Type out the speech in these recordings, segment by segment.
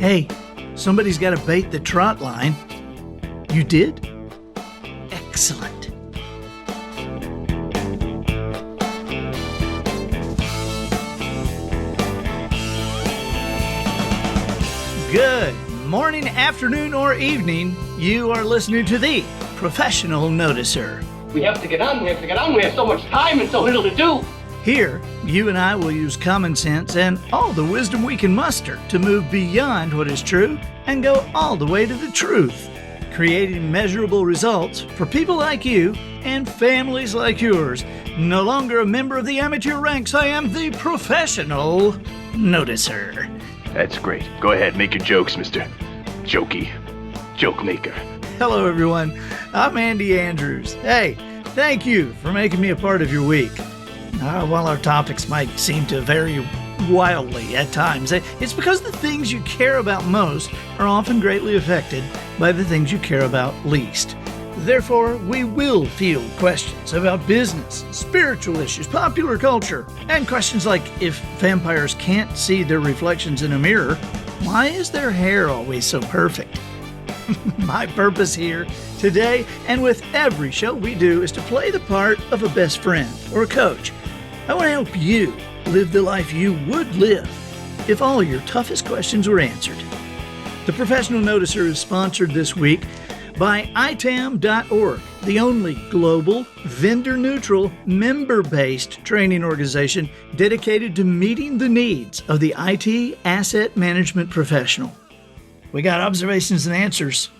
Hey, somebody's got to bait the trot line. You did? Excellent. Good morning, afternoon, or evening. You are listening to the Professional Noticer. We have to get on, we have so much time and so little to do. Here, you and I will use common sense and all the wisdom we can muster to move beyond what is true and go all the way to the truth, creating measurable results for people like you and families like yours. No longer a member of the amateur ranks, I am the Professional Noticer. That's great. Go ahead, make your jokes, Mr. Jokey. Joke maker. Hello, everyone. I'm Andy Andrews. Hey, thank you for making me a part of your week. While our topics might seem to vary wildly at times, it's because the things you care about most are often greatly affected by the things you care about least. Therefore, we will field questions about business, spiritual issues, popular culture, and questions like, if vampires can't see their reflections in a mirror, why is their hair always so perfect? My purpose here today and with every show we do is to play the part of a best friend or a coach. I want to help you live the life you would live if all your toughest questions were answered. The Professional Noticer is sponsored this week by itam.org, the only global, vendor-neutral, member-based training organization dedicated to meeting the needs of the IT asset management professional. We got observations and answers,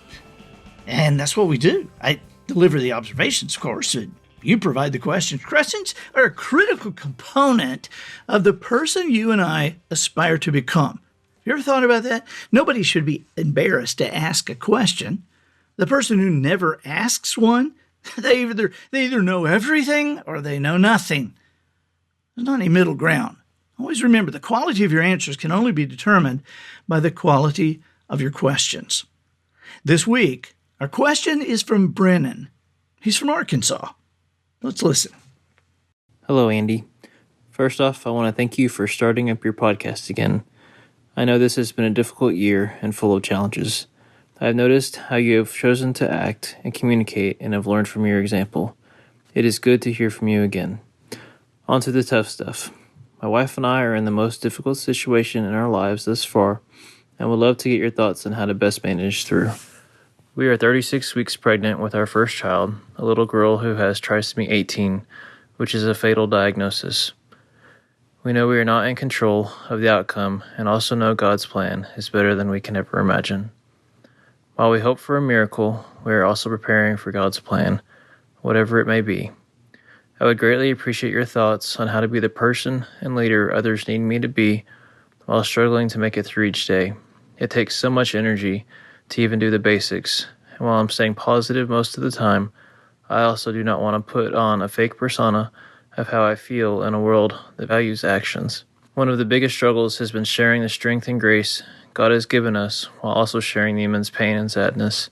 and that's what we do. I deliver the observations, of course, and you provide the questions. Questions are a critical component of the person you and I aspire to become. You ever thought about that? Nobody should be embarrassed to ask a question. The person who never asks one, they either know everything or they know nothing. There's not any middle ground. Always remember, the quality of your answers can only be determined by the quality of your questions. This week, our question is from Brennan. He's from Arkansas. Let's listen. Hello, Andy. First off, I want to thank you for starting up your podcast again. I know this has been a difficult year and full of challenges. I've noticed how you have chosen to act and communicate and have learned from your example. It is good to hear from you again. On to the tough stuff. My wife and I are in the most difficult situation in our lives thus far and would love to get your thoughts on how to best manage through. We are 36 weeks pregnant with our first child, a little girl who has trisomy 18, which is a fatal diagnosis. We know we are not in control of the outcome and also know God's plan is better than we can ever imagine. While we hope for a miracle, we are also preparing for God's plan, whatever it may be. I would greatly appreciate your thoughts on how to be the person and leader others need me to be while struggling to make it through each day. It takes so much energy to even do the basics, and while I'm staying positive most of the time, I also do not want to put on a fake persona of how I feel in a world that values actions. One of the biggest struggles has been sharing the strength and grace God has given us while also sharing the immense pain and sadness.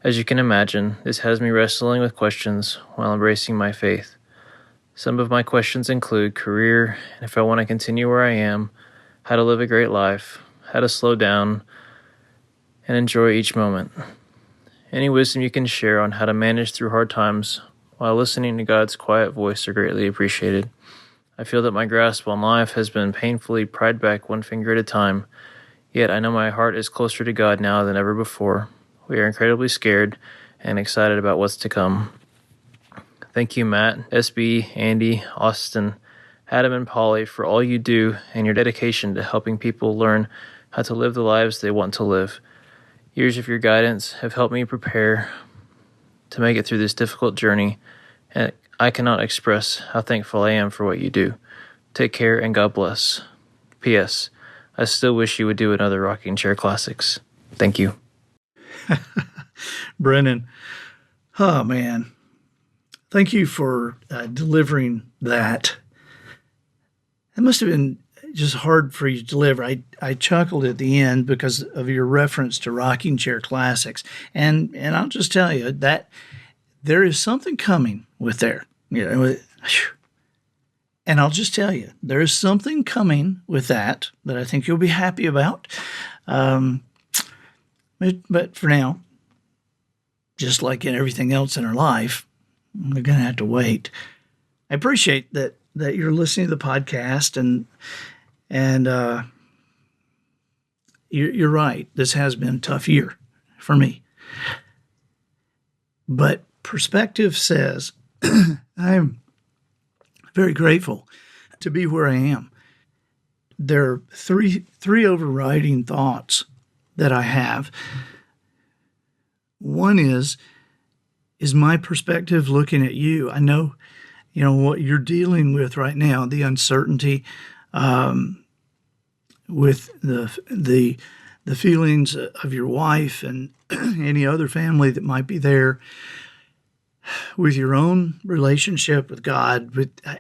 As you can imagine, this has me wrestling with questions while embracing my faith. Some of my questions include career, and if I want to continue where I am, how to live a great life, how to slow down and enjoy each moment. Any wisdom you can share on how to manage through hard times while listening to God's quiet voice are greatly appreciated. I feel that my grasp on life has been painfully pried back one finger at a time, yet I know my heart is closer to God now than ever before. We are incredibly scared and excited about what's to come. Thank you, Matt, SB, Andy, Austin, Adam, and Polly for all you do and your dedication to helping people learn how to live the lives they want to live. Years of your guidance have helped me prepare to make it through this difficult journey, and I cannot express how thankful I am for what you do. Take care and God bless. P.S. I still wish you would do another Rocking Chair Classics. Thank you. Brennan, oh man, thank you for delivering that. It must have been just hard for you to deliver. I chuckled at the end because of your reference to Rocking Chair Classics. And I'll just tell you that there is something coming with there. And I'll just tell you, there is something coming with that I think you'll be happy about. But for now, just like in everything else in our life, we're going to have to wait. I appreciate that you're listening to the podcast, and you're right. This has been a tough year for me. But perspective says I'm very grateful to be where I am. There are three overriding thoughts that I have. One is my perspective looking at you. I know, what you're dealing with right now, the uncertainty, with the feelings of your wife and any other family that might be there, with your own relationship with God. But I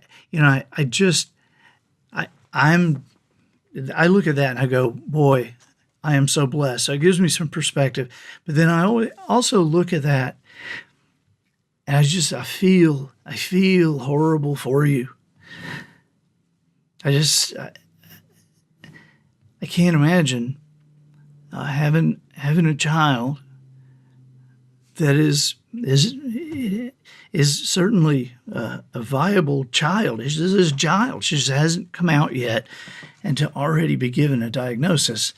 look at that and I go, boy, I am so blessed. So it gives me some perspective. But then I also look at that and I feel horrible for you. I can't imagine having a child that is certainly a viable child. This is a child. She just hasn't come out yet, and to already be given a diagnosis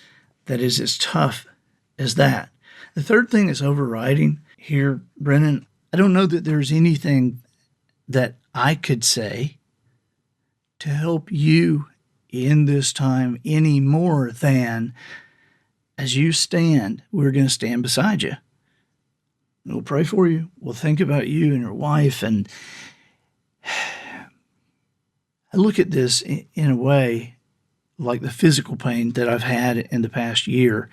that is as tough as that. The third thing is overriding here, Brennan. I don't know that there's anything that I could say to help you in this time any more than as you stand, we're going to stand beside you. We'll pray for you. We'll think about you and your wife. And I look at this in a way like the physical pain that I've had in the past year.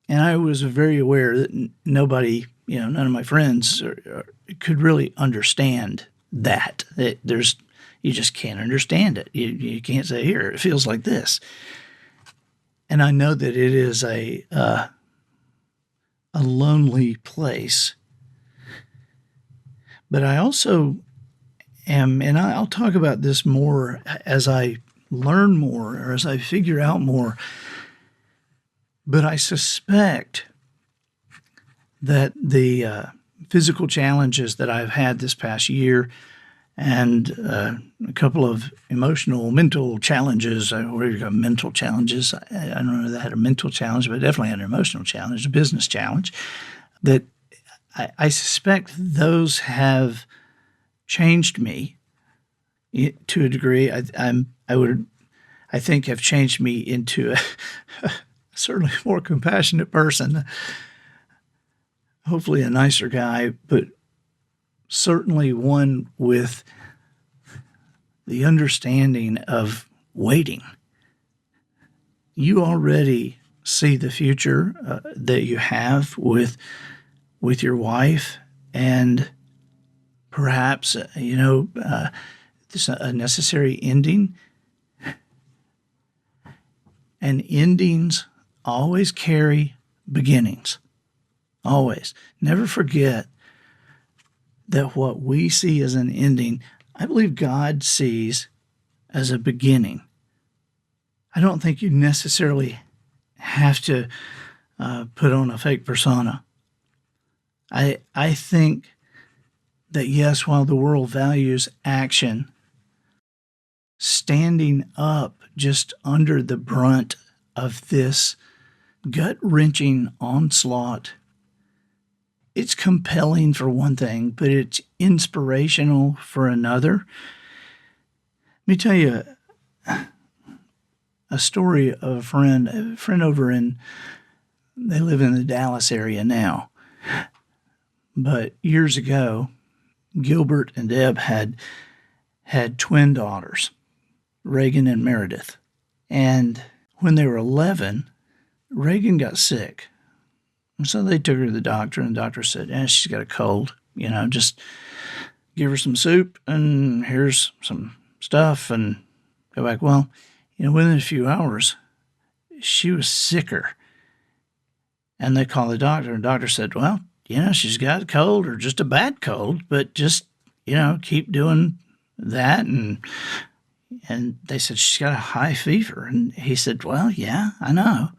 And I was very aware that nobody, none of my friends could really understand that. You just can't understand it. You can't say, here, it feels like this. And I know that it is a lonely place. But I also am, and I'll talk about this more as I learn more or as I figure out more, but I suspect that the physical challenges that I've had this past year and a couple of mental challenges, what do you call mental challenges? I don't know that I had a mental challenge, but I definitely had an emotional challenge, a business challenge, that I suspect those have changed me to a degree. I think have changed me into a certainly more compassionate person, hopefully a nicer guy, but certainly one with the understanding of waiting. You already see the future that you have with your wife, and perhaps, it's a necessary ending. And endings always carry beginnings. Always. Never forget that what we see as an ending, I believe God sees as a beginning. I don't think you necessarily have to put on a fake persona. I think that, yes, while the world values action, standing up just under the brunt of this gut-wrenching onslaught, it's compelling for one thing, but it's inspirational for another. Let me tell you a story of a friend over they live in the Dallas area now. But years ago, Gilbert and Deb had twin daughters, Reagan and Meredith. And when they were 11, Reagan got sick. And so they took her to the doctor, and the doctor said, she's got a cold. Just give her some soup, and here's some stuff, and go back. Well, within a few hours, she was sicker. And they called the doctor, and the doctor said, well, she's got a cold or just a bad cold, but just, keep doing that, and And they said, she's got a high fever. And he said, well, yeah, I know.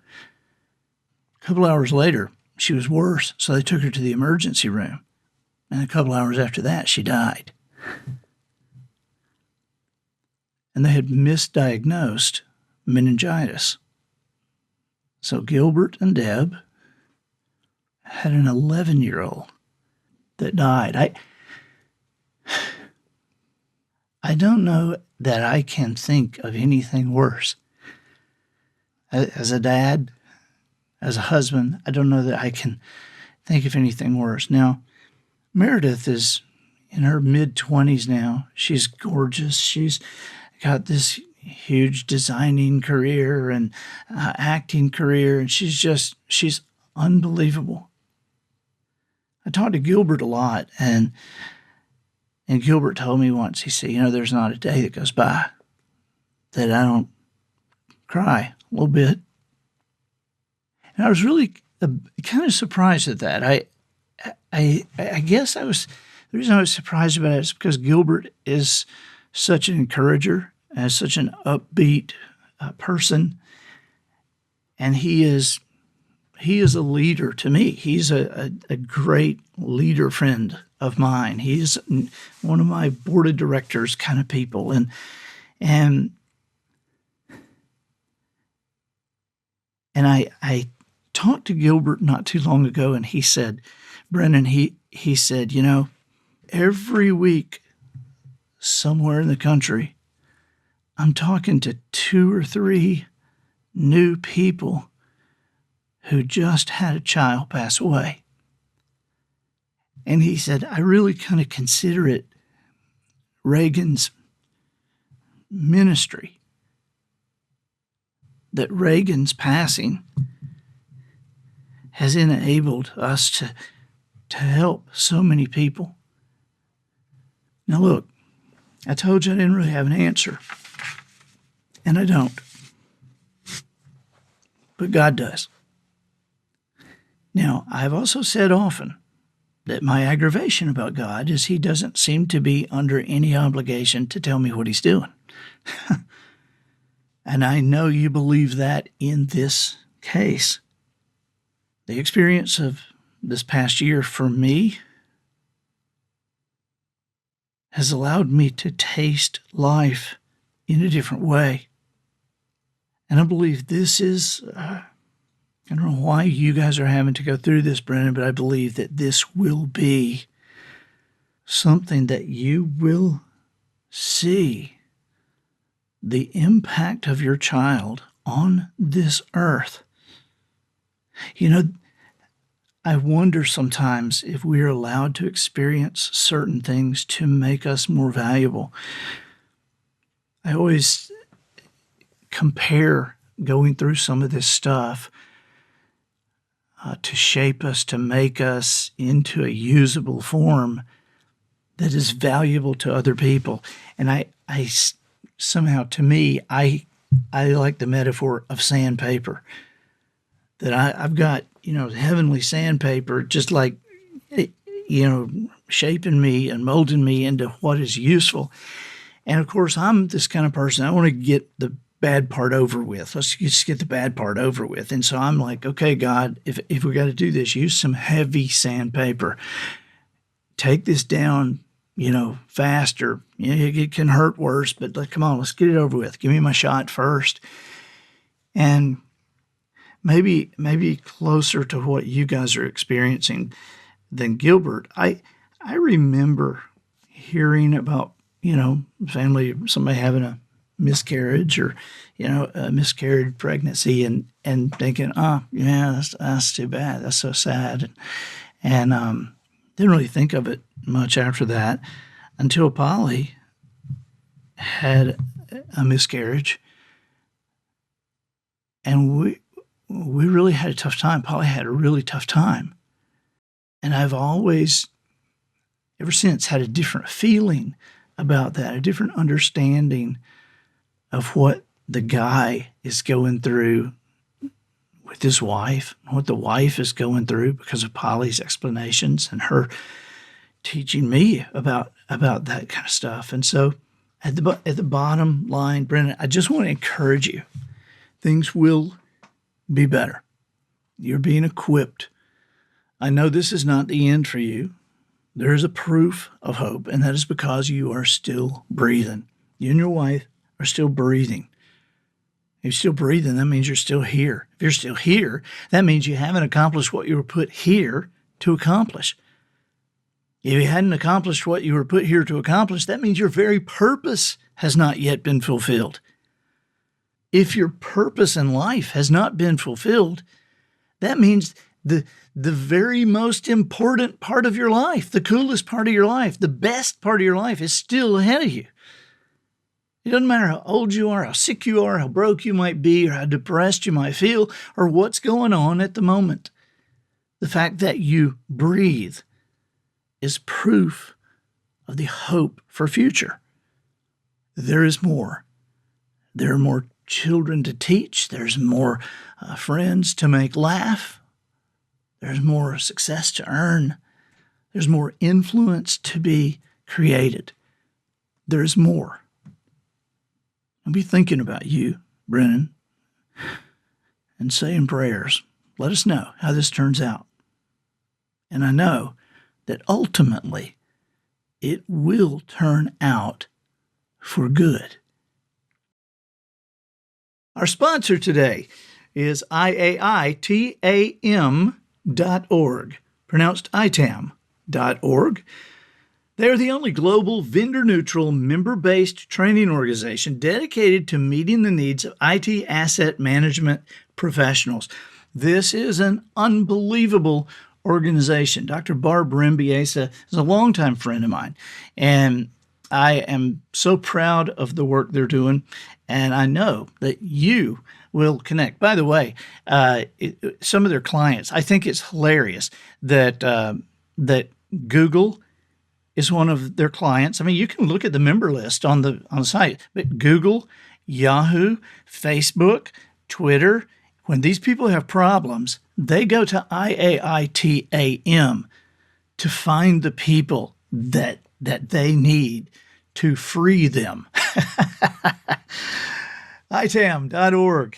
A couple hours later, she was worse, so they took her to the emergency room. And a couple hours after that, she died. And they had misdiagnosed meningitis. So Gilbert and Deb had an 11-year-old that died. I don't know that I can think of anything worse. As a dad, as a husband, I don't know that I can think of anything worse. Now, Meredith is in her mid-20s now. She's gorgeous. She's got this huge designing career and acting career, and she's unbelievable. I talked to Gilbert a lot, and Gilbert told me once, he said, there's not a day that goes by that I don't cry a little bit. And I was really kind of surprised at that. I guess the reason I was surprised about it is because Gilbert is such an encourager and such an upbeat person, and he is a leader to me. He's a great leader friend of mine. He's one of my board of directors kind of people, and I talked to Gilbert not too long ago, and he said, Brennan, he said, every week somewhere in the country, I'm talking to 2 or 3 new people who just had a child pass away. And he said, I really kind of consider it Reagan's ministry, that Reagan's passing has enabled us to help so many people. Now look, I told you I didn't really have an answer, and I don't. But God does. Now, I've also said often that my aggravation about God is he doesn't seem to be under any obligation to tell me what he's doing. And I know you believe that in this case. The experience of this past year for me has allowed me to taste life in a different way. And I believe this is, I don't know why you guys are having to go through this, Brennan, but I believe that this will be something that you will see the impact of your child on this earth. I wonder sometimes if we are allowed to experience certain things to make us more valuable. I always compare going through some of this stuff to shape us, to make us into a usable form that is valuable to other people. And I somehow, to me, I like the metaphor of sandpaper, that I've got, heavenly sandpaper, just like, shaping me and molding me into what is useful. And of course, I'm this kind of person, I want to get the bad part over with. Let's just get the bad part over with. And so I'm like, okay, God, if we got to do this, use some heavy sandpaper. Take this down, faster. It can hurt worse, but come on, let's get it over with. Give me my shot first. And maybe closer to what you guys are experiencing than Gilbert. I remember hearing about, family, somebody having a miscarriage or, a miscarried pregnancy and thinking, that's too bad. That's so sad. And didn't really think of it much after that until Polly had a miscarriage. And we really had a tough time. Polly had a really tough time. And I've always, ever since, had a different feeling about that, a different understanding of what the guy is going through with his wife, what the wife is going through because of Polly's explanations and her teaching me about that kind of stuff. And so at the bottom line, Brennan, I just want to encourage you. Things will be better. You're being equipped. I know this is not the end for you. There is a proof of hope, and that is because you are still breathing. You and your wife are still breathing. If you're still breathing, that means you're still here. If you're still here, that means you haven't accomplished what you were put here to accomplish. If you hadn't accomplished what you were put here to accomplish, that means your very purpose has not yet been fulfilled. If your purpose in life has not been fulfilled, that means the very most important part of your life, the coolest part of your life, the best part of your life is still ahead of you. It doesn't matter how old you are, how sick you are, how broke you might be, or how depressed you might feel, or what's going on at the moment. The fact that you breathe is proof of the hope for future. There is more. There are more children to teach. There's more friends to make laugh. There's more success to earn. There's more influence to be created. There's more. I'll be thinking about you, Brennan, and saying prayers. Let us know how this turns out. And I know that ultimately it will turn out for good. Our sponsor today is IAITAM.org, pronounced ITAM.org. They are the only global vendor-neutral, member-based training organization dedicated to meeting the needs of IT asset management professionals. This is an unbelievable organization. Dr. Barb Rembiesa is a longtime friend of mine, and I am so proud of the work they're doing, and I know that you will connect. By the way, some of their clients, I think it's hilarious that that Google is one of their clients. I mean, you can look at the member list on the site, but Google, Yahoo, Facebook, Twitter, when these people have problems, they go to IAITAM to find the people that they need to free them. ITAM.org.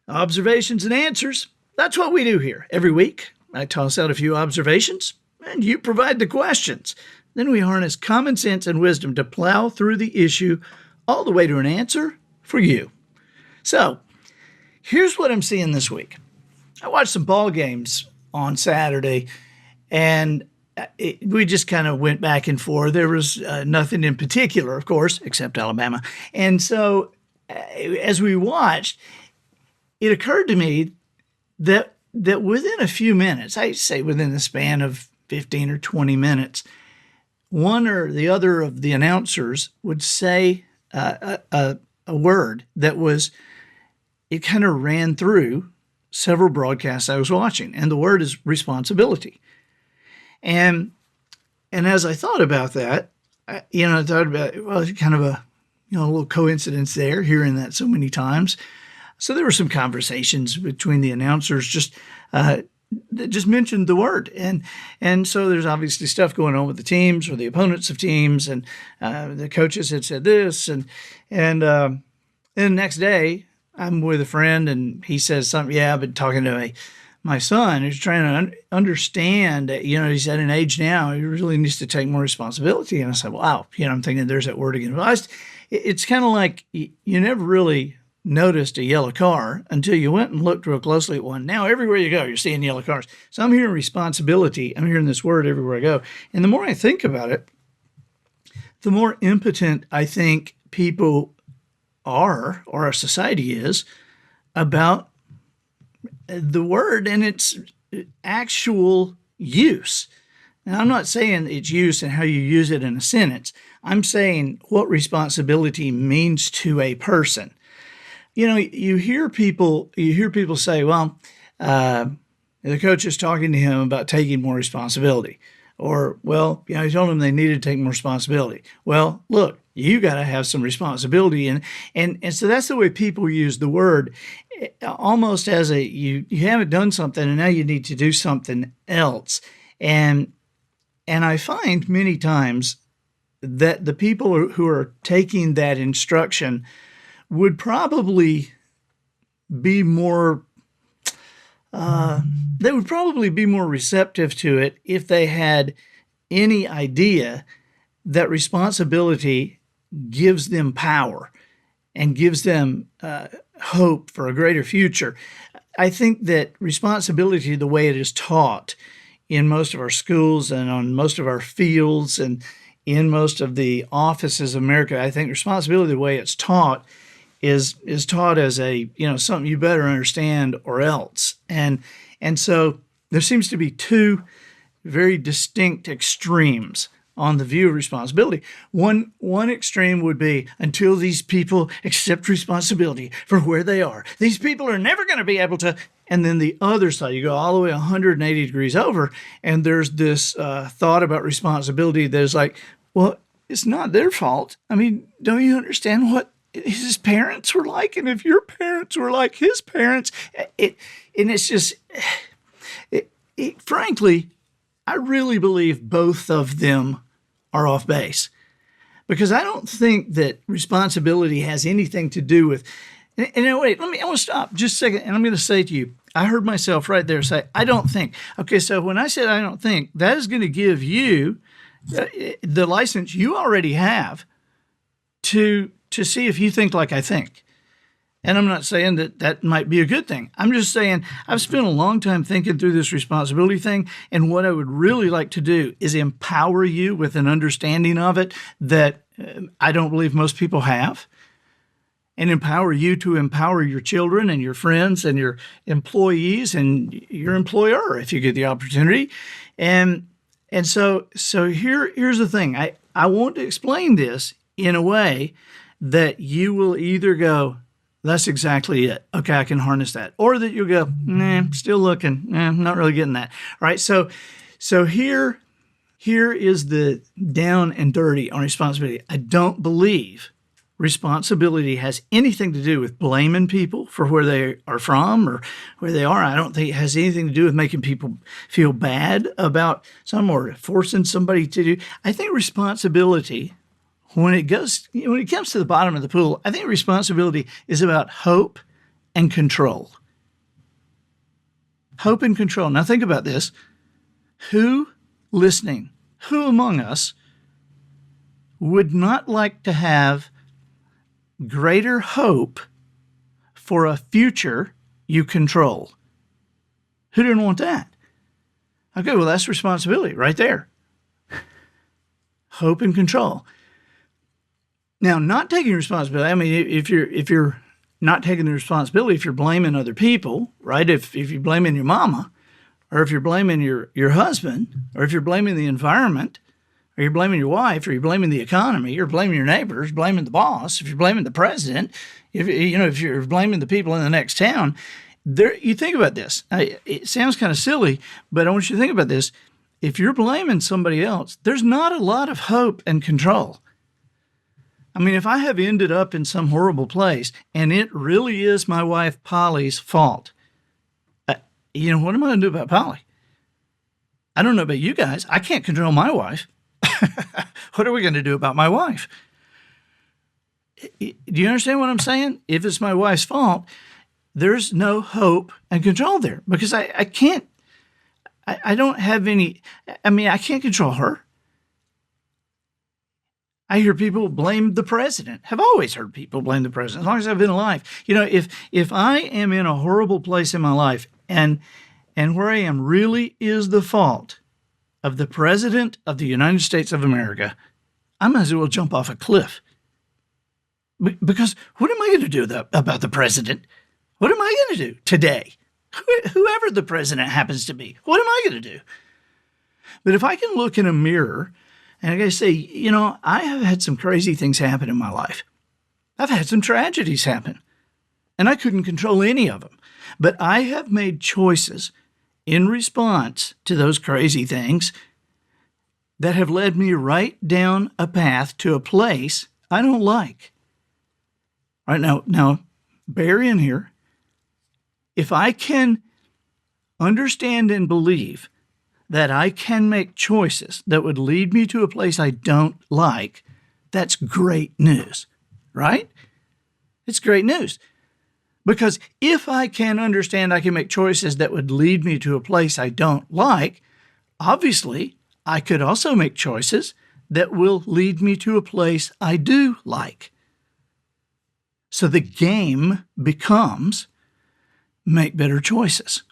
Observations and answers. That's what we do here every week. I toss out a few observations, and you provide the questions. Then we harness common sense and wisdom to plow through the issue all the way to an answer for you. So, here's what I'm seeing this week. I watched some ball games on Saturday, and we just kind of went back and forth. There was nothing in particular, of course, except Alabama. And so as we watched, it occurred to me that within a few minutes, I say within the span of 15 or 20 minutes, one or the other of the announcers would say a word that was, it kind of ran through several broadcasts I was watching, and the word is responsibility. And as I thought about that, I thought about, well, it's kind of a little coincidence there, hearing that so many times. So there were some conversations between the announcers that just mentioned the word, and so there's obviously stuff going on with the teams or the opponents of teams, and the coaches had said this, and then the next day I'm with a friend and he says something. Yeah, I've been talking to my son who's trying to understand that, he's at an age now, he really needs to take more responsibility. And I said, wow, I'm thinking there's that word again. Well, it's kind of like you never really noticed a yellow car until you went and looked real closely at one. Now, everywhere you go, you're seeing yellow cars. So I'm hearing responsibility. I'm hearing this word everywhere I go. And the more I think about it, the more impotent I think people are, or our society is, about the word and its actual use. Now, I'm not saying its use and how you use it in a sentence. I'm saying what responsibility means to a person. You hear people say, well, the coach is talking to him about taking more responsibility. Or, well, he told them they needed to take more responsibility. Well, look, you got to have some responsibility. And so that's the way people use the word, almost as you haven't done something and now you need to do something else. And I find many times that the people who are taking that instruction would probably be more they would probably be more receptive to it if they had any idea that responsibility gives them power and gives them hope for a greater future. I think that responsibility, the way it is taught in most of our schools and on most of our fields and in most of the offices of America, I think responsibility, the way it's taught, is taught as a, something you better understand or else. And so there seems to be two very distinct extremes on the view of responsibility. One extreme would be, until these people accept responsibility for where they are, these people are never going to be able to. And then the other side, you go all the way 180 degrees over, and there's this thought about responsibility that is like, well, it's not their fault. I mean, don't you understand what his parents were like? And if your parents were like his parents, it's just, frankly, I really believe both of them are off base, because I don't think that responsibility has anything to do with. And wait, I want to stop just a second, and I'm going to say to you, I heard myself right there say, I don't think. Okay, so when I said I don't think, that is going to give you the license you already have to see if you think like I think. And I'm not saying that might be a good thing. I'm just saying I've spent a long time thinking through this responsibility thing, and what I would really like to do is empower you with an understanding of it that I don't believe most people have, and empower you to empower your children and your friends and your employees and your employer if you get the opportunity. And so here's the thing. I want to explain this in a way that you will either go, that's exactly it. Okay, I can harness that. Or that you'll go, nah, still looking. Nah, I'm not really getting that. All right, so here is the down and dirty on responsibility. I don't believe responsibility has anything to do with blaming people for where they are from or where they are. I don't think it has anything to do with making people feel bad about something or forcing somebody to do. I think responsibility, when it comes to the bottom of the pool, I think responsibility is about hope and control. Hope and control. Now think about this. Who among us would not like to have greater hope for a future you control? Who didn't want that? Okay, well, that's responsibility right there. Hope and control. Now, not taking responsibility, I mean, if you're not taking the responsibility, if you're blaming other people, right? If you're blaming your mama, or if you're blaming your husband, or if you're blaming the environment, or you're blaming your wife, or you're blaming the economy, you're blaming your neighbors, blaming the boss, if you're blaming the president, if you're blaming the people in the next town, you think about this. It sounds kind of silly, but I want you to think about this. If you're blaming somebody else, there's not a lot of hope and control. I mean, if I have ended up in some horrible place and it really is my wife Polly's fault, what am I going to do about Polly? I don't know about you guys. I can't control my wife. What are we going to do about my wife? Do you understand what I'm saying? If it's my wife's fault, there's no hope and control there, because I can't. I don't have any. I mean, I can't control her. I hear people blame the president. Have always heard people blame the president as long as I've been alive. If I am in a horrible place in my life and where I am really is the fault of the president of the United States of America, I might as well jump off a cliff. Because what am I going to do about the president? What am I going to do today? Whoever the president happens to be, what am I going to do? But if I can look in a mirror and I got to say, I have had some crazy things happen in my life. I've had some tragedies happen, and I couldn't control any of them. But I have made choices in response to those crazy things that have led me right down a path to a place I don't like. All right, now, bear in here. If I can understand and believe that I can make choices that would lead me to a place I don't like, that's great news, right? It's great news. Because if I can understand I can make choices that would lead me to a place I don't like, obviously I could also make choices that will lead me to a place I do like. So the game becomes make better choices.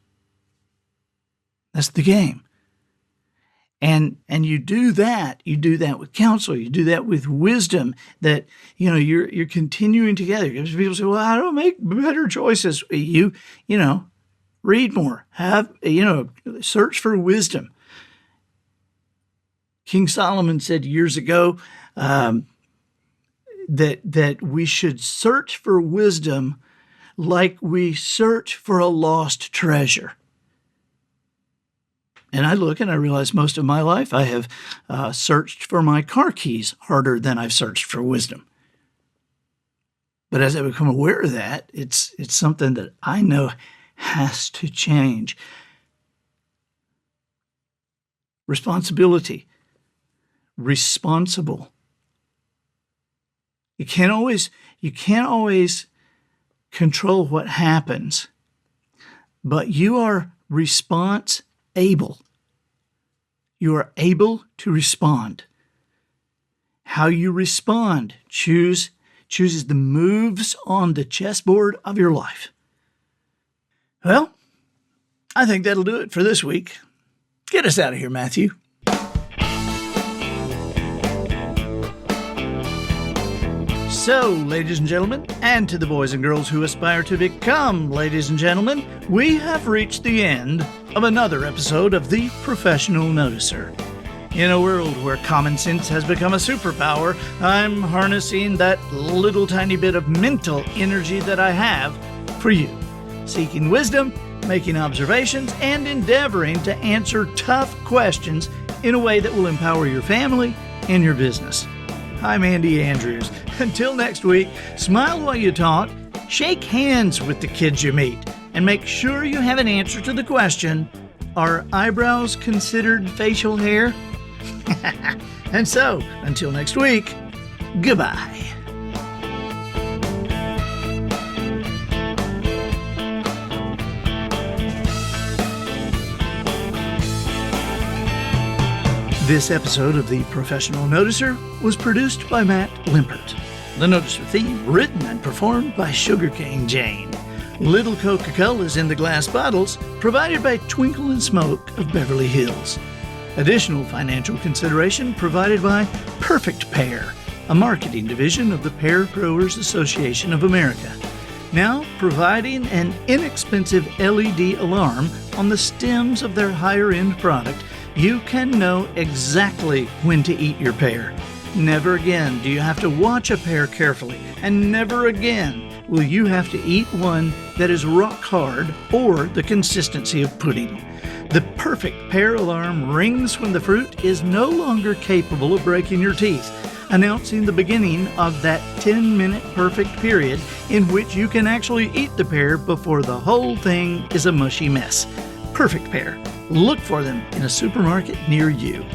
That's the game. And you do that with counsel, you do that with wisdom, that you're continuing together. Because people say, well, how do I make better choices? You read more, search for wisdom. King Solomon said years ago that we should search for wisdom like we search for a lost treasure. And I look and I realize most of my life I have searched for my car keys harder than I've searched for wisdom. But as I become aware of that, it's something that I know has to change. Responsibility. Responsible. You can't always control what happens, but you are able. You are able to respond. How you respond chooses the moves on the chessboard of your life. Well, I think that'll do it for this week. Get us out of here, Matthew. So, ladies and gentlemen, and to the boys and girls who aspire to become ladies and gentlemen, we have reached the end of another episode of The Professional Noticer. In a world where common sense has become a superpower, I'm harnessing that little tiny bit of mental energy that I have for you, seeking wisdom, making observations, and endeavoring to answer tough questions in a way that will empower your family and your business. I'm Andy Andrews. Until next week, smile while you talk, shake hands with the kids you meet, and make sure you have an answer to the question, are eyebrows considered facial hair? And so, until next week, goodbye. This episode of The Professional Noticer was produced by Matt Limpert. The Noticer theme written and performed by Sugarcane Jane. Little Coca-Cola's in the glass bottles provided by Twinkle and Smoke of Beverly Hills. Additional financial consideration provided by Perfect Pear, a marketing division of the Pear Growers Association of America. Now providing an inexpensive LED alarm on the stems of their higher-end product, you can know exactly when to eat your pear. Never again do you have to watch a pear carefully, and never again will you have to eat one that is rock hard or the consistency of pudding. The Perfect Pear alarm rings when the fruit is no longer capable of breaking your teeth, announcing the beginning of that 10-minute perfect period in which you can actually eat the pear before the whole thing is a mushy mess. Perfect Pear. Look for them in a supermarket near you.